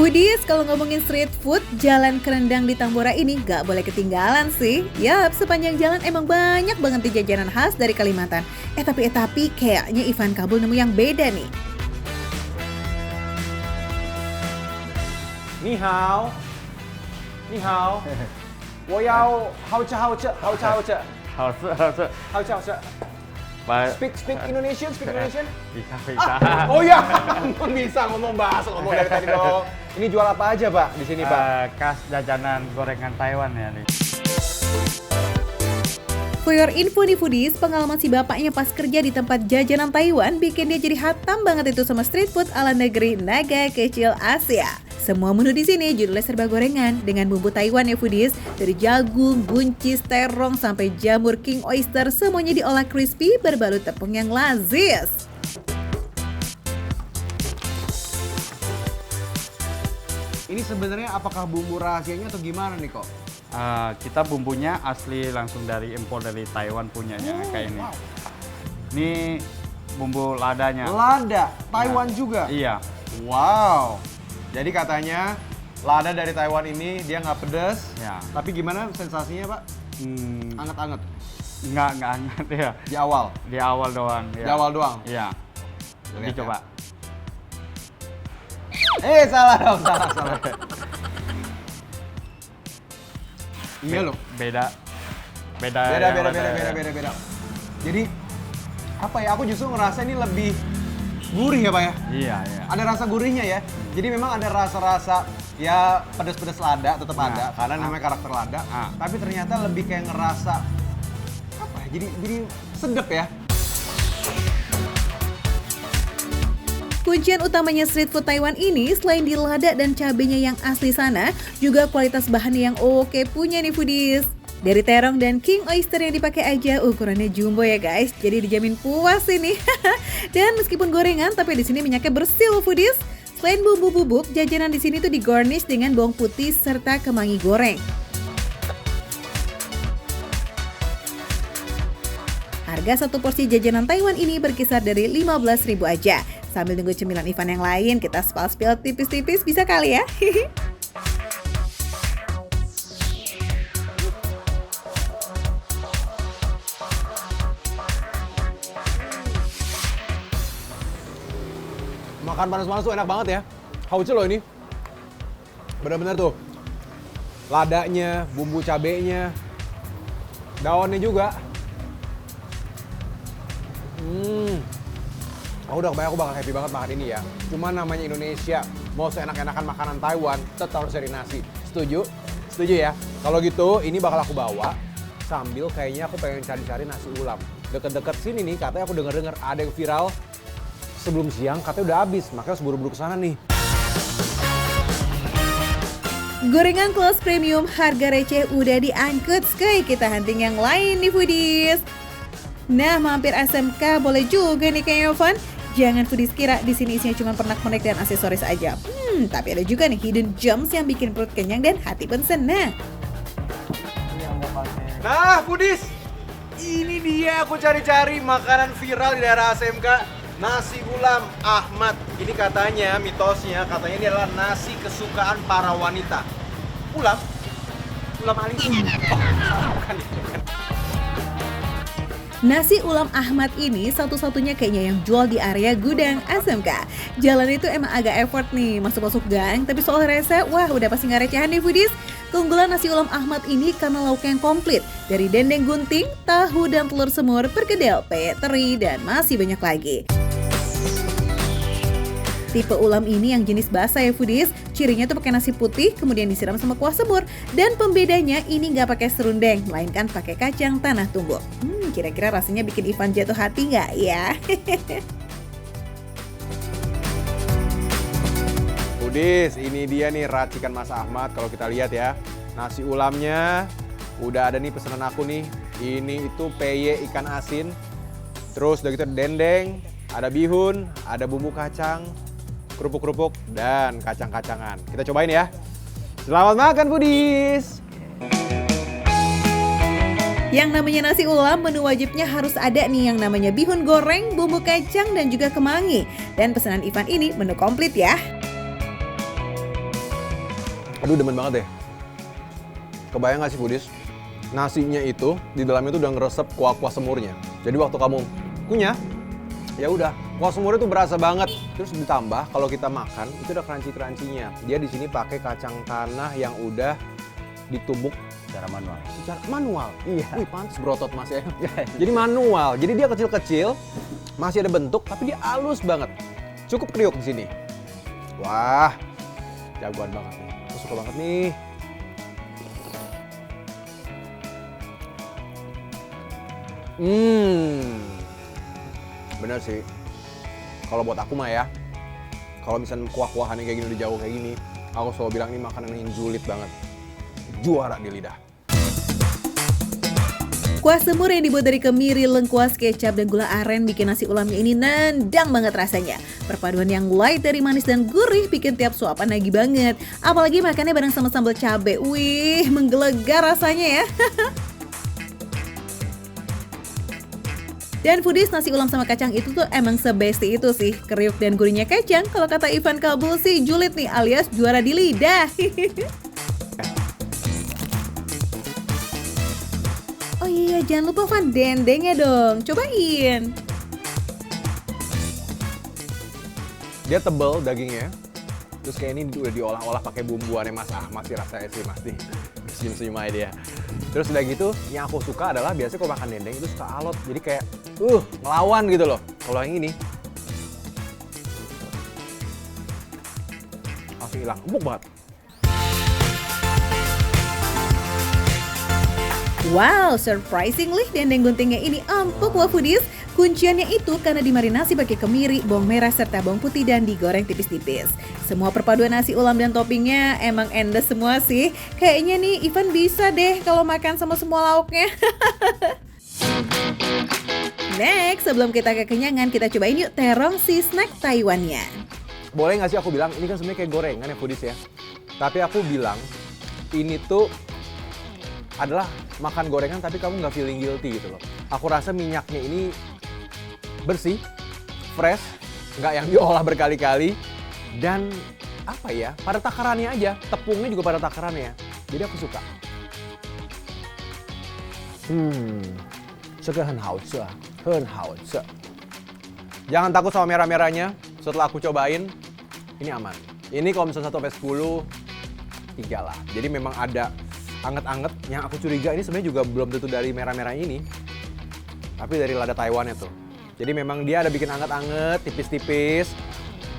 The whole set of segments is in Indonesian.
Foodies, kalau ngomongin street food, jalan kerendang di Tambora ini gak boleh ketinggalan sih. Yap, sepanjang jalan emang banyak banget di jajanan khas dari Kalimantan. Tapi kayaknya Ivan Kabul nemu yang beda nih. Ni hao. Ni hao. 我要好吃好吃好吃好吃好吃好吃，好吃好吃 Speak Indonesian, speak Indonesian. bisa bisa. Oh ya, ampun bisa ngomong bahasa ngomong dari tadi dong. Ini jual apa aja Pak di sini Pak? Khas jajanan gorengan Taiwan ya nih. For your info nih Foodies, pengalaman si bapaknya pas kerja di tempat jajanan Taiwan bikin dia jadi hatam banget itu sama street food ala negeri naga kecil Asia. Semua menu di sini judulnya serba gorengan dengan bumbu Taiwan ya Foodies. Dari jagung, buncis, terong sampai jamur king oyster semuanya diolah crispy berbalut tepung yang lazis. Ini sebenarnya apakah bumbu rahasianya atau gimana nih kok? Kita bumbunya asli langsung dari impor dari Taiwan punyanya kayak ini. Wow. Ini bumbu ladanya. Lada, Taiwan juga? Iya. Wow. Jadi katanya lada dari Taiwan ini dia nggak pedas. Ya. Tapi gimana sensasinya Pak? Anget-anget? Nggak anget ya. Di awal? Di awal doang. Di Ya. awal doang? Iya. Lihat Dicoba. Salah dong, salah. Iya loh. Beda. Beda. Jadi apa ya? Aku justru ngerasa ini lebih gurih ya Pak ya? Iya. Ada rasa gurihnya ya. Jadi memang ada rasa-rasa ya pedas-pedas lada tetap ada karena namanya karakter lada. Tapi ternyata lebih kayak ngerasa apa ya? Jadi sedap ya. Kuncian utamanya street food Taiwan ini selain di lada dan cabenya yang asli sana, juga kualitas bahannya yang oke punya nih Foodies. Dari terong dan king oyster yang dipakai aja ukurannya jumbo ya guys, jadi dijamin puas ini. Dan meskipun gorengan, tapi di sini minyaknya bersih loh Foodies. Selain bumbu bubuk, jajanan di sini tuh digarnish dengan bawang putih serta kemangi goreng. Harga satu porsi jajanan Taiwan ini berkisar dari 15.000 aja. Sambil tunggu cemilan Ivan yang lain, kita spill tipis-tipis bisa kali ya. Makan panas-panas tuh enak banget ya. Hauce loh ini. Bener-bener tuh. Ladanya, bumbu cabenya, daunnya juga. Aku udah kebayang aku bakal happy banget makan ini ya. Cuma namanya Indonesia, mau seenak-enakan makanan Taiwan, tetap harus cari nasi. Setuju? Setuju ya? Kalau gitu, ini bakal aku bawa sambil kayaknya aku pengen cari-cari nasi ulam. Deket-deket sini nih, katanya aku denger-denger ada yang viral sebelum siang, katanya udah habis. Makanya harus buru-buru kesana nih. Gorengan kelas premium harga receh udah diangkut, sekali kita hunting yang lain nih Foodies. Nah, mampir SMK boleh juga nih kayaknya Van. Jangan Foodies kira di sini isinya cuma pernak-pernik dan aksesoris aja. Tapi ada juga nih hidden gems yang bikin perut kenyang dan hati pun senang. Nah, Foodies, ini dia aku cari-cari makanan viral di daerah SMK. Nasi ulam Ahmad. Ini katanya, mitosnya, katanya ini adalah nasi kesukaan para wanita. Ulam? Ulam alis? Bukan. Nasi ulam Ahmad ini satu-satunya kayaknya yang jual di area gudang SMK. Jalan itu emang agak effort nih masuk-masuk gang, tapi soal rese, wah udah pasti nggak recehan nih Foodies. Keunggulan nasi ulam Ahmad ini karena lauknya yang komplit. Dari dendeng gunting, tahu dan telur semur, perkedel, peyek teri, dan masih banyak lagi. Tipe ulam ini yang jenis basah ya Foodies. Cirinya tuh pakai nasi putih, kemudian disiram sama kuah semur. Dan pembedanya ini nggak pakai serundeng, melainkan pakai kacang tanah tumbuk. Kira-kira rasanya bikin Ivan jatuh hati nggak ya? Foodies, ini dia nih racikan Mas Ahmad. Kalau kita lihat ya, nasi ulamnya udah ada nih pesanan aku nih. Ini itu peye ikan asin. Terus udah gitu dendeng, ada bihun, ada bumbu kacang, kerupuk-kerupuk, dan kacang-kacangan. Kita cobain ya. Selamat makan Foodies! Yang namanya nasi ulam, menu wajibnya harus ada nih yang namanya bihun goreng, bumbu kacang, dan juga kemangi. Dan pesanan Ivan ini menu komplit ya. Aduh, demen banget deh. Kebayang nggak sih foodies? Nasinya itu di dalamnya tuh udah ngeresep kuah-kuah semurnya. Jadi waktu kamu kunyah, ya udah kuah semurnya tuh berasa banget. Terus ditambah kalau kita makan itu ada crunchy-crunchy-nya. Dia di sini pakai kacang tanah yang udah ditumbuk Secara manual. secara manual. Iya. Wih, pantes berotot Mas ya. Jadi manual. Jadi dia kecil-kecil, masih ada bentuk tapi dia halus banget. Cukup kriuk di sini. Wah, jagoan banget nih. Aku suka banget nih. Bener sih. Kalau buat aku mah ya, kalau misalnya kuah-kuahan yang kayak gini udah jauh kayak gini, aku selalu bilang ini makanan yang julid banget. Juara di lidah. Kuah semur yang dibuat dari kemiri, lengkuas, kecap, dan gula aren bikin nasi ulamnya ini nendang banget rasanya. Perpaduan yang light dari manis dan gurih bikin tiap suapan nagih banget. Apalagi makannya bareng sama sambal cabai. Wih, menggelegar rasanya ya. Dan foodies, nasi ulam sama kacang itu tuh emang sebesti itu sih. Kriuk dan gurihnya kacang, kalau kata Ivan Kabul sih julid nih alias juara di lidah. Oh iya, jangan lupa Van, dendengnya dong. Cobain. Dia tebel dagingnya. Terus kayak ini udah diolah-olah pakai bumbuannya Mas Ahmad sih rasanya sih Mas nih. Senyum-senyum aja dia. Terus udah gitu, yang aku suka adalah biasanya kalau makan dendeng itu suka alot. Jadi kayak ngelawan gitu loh. Kalau yang ini langsung hilang, empuk banget. Wow, surprisingly dendeng guntingnya ini empuk wah foodies. Kunciannya itu karena dimarinasi pakai kemiri, bawang merah, serta bawang putih dan digoreng tipis-tipis. Semua perpaduan nasi ulam dan toppingnya emang endes semua sih. Kayaknya nih Ivan bisa deh kalau makan sama semua lauknya. Next, sebelum kita kekenyangan, kita cobain yuk terong si snack Taiwannya. Boleh nggak sih aku bilang, ini kan sebenarnya kayak gorengan ya foodies ya. Tapi aku bilang, ini tuh adalah makan gorengan tapi kamu nggak feeling guilty gitu loh. Aku rasa minyaknya ini bersih, fresh, nggak yang diolah berkali-kali. Dan apa ya, pada takarannya aja, tepungnya juga pada takarannya. Jadi aku suka. Jangan takut sama merah-merahnya, setelah aku cobain, ini aman. Ini kalau misalnya 1 sampai 10, 3 lah. Jadi memang ada anget-anget, yang aku curiga ini sebenarnya juga belum tentu dari merah-merah ini, tapi dari lada Taiwannya tuh. Jadi memang dia ada bikin anget-anget, tipis-tipis,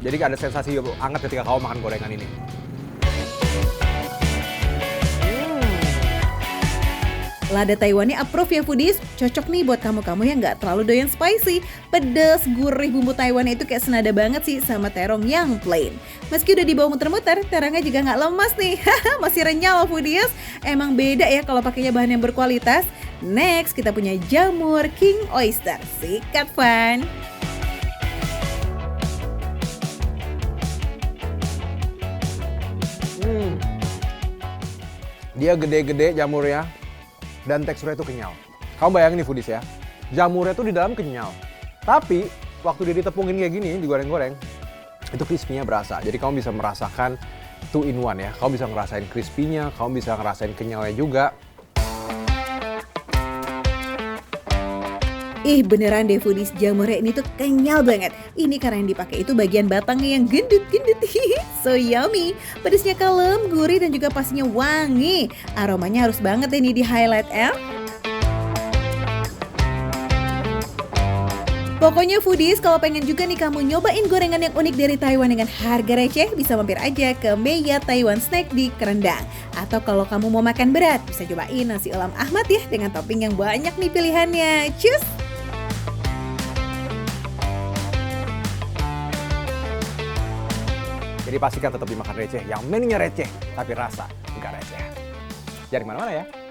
jadi ada sensasi anget ketika kamu makan gorengan ini. Lada Taiwannya approve ya foodies, cocok nih buat kamu-kamu yang nggak terlalu doyan spicy. Pedes, gurih bumbu Taiwannya itu kayak senada banget sih sama terong yang plain. Meski udah dibawa muter-muter, terongnya juga nggak lemas nih. Masih renyah loh foodies. Emang beda ya kalau pakainya bahan yang berkualitas. Next, kita punya jamur King Oyster. Sikat Van. Dia gede-gede jamurnya. Dan teksturnya itu kenyal. Kamu bayangin nih foodies ya, jamurnya tuh di dalam kenyal. Tapi waktu dia ditepungin kayak gini, digoreng-goreng, itu crispy-nya berasa. Jadi kamu bisa merasakan 2 in 1 ya. Kamu bisa ngerasain crispy-nya, kamu bisa ngerasain kenyalnya juga. Beneran deh foodies, jamurnya ini tuh kenyal banget. Ini karena yang dipakai itu bagian batangnya yang gendut-gendut. So yummy. Pedasnya kalem, gurih dan juga pastinya wangi. Aromanya harus banget ini di highlight ya. Pokoknya foodies, kalau pengen juga nih kamu nyobain gorengan yang unik dari Taiwan dengan harga receh, bisa mampir aja ke Meiya Taiwan Snack di Kerendang. Atau kalau kamu mau makan berat, bisa cobain nasi ulam Ahmad ya, dengan topping yang banyak nih pilihannya. Cus! Jadi pastikan tetap dimakan receh, yang menunya receh, tapi rasa nggak receh. Jangan kemana-mana ya.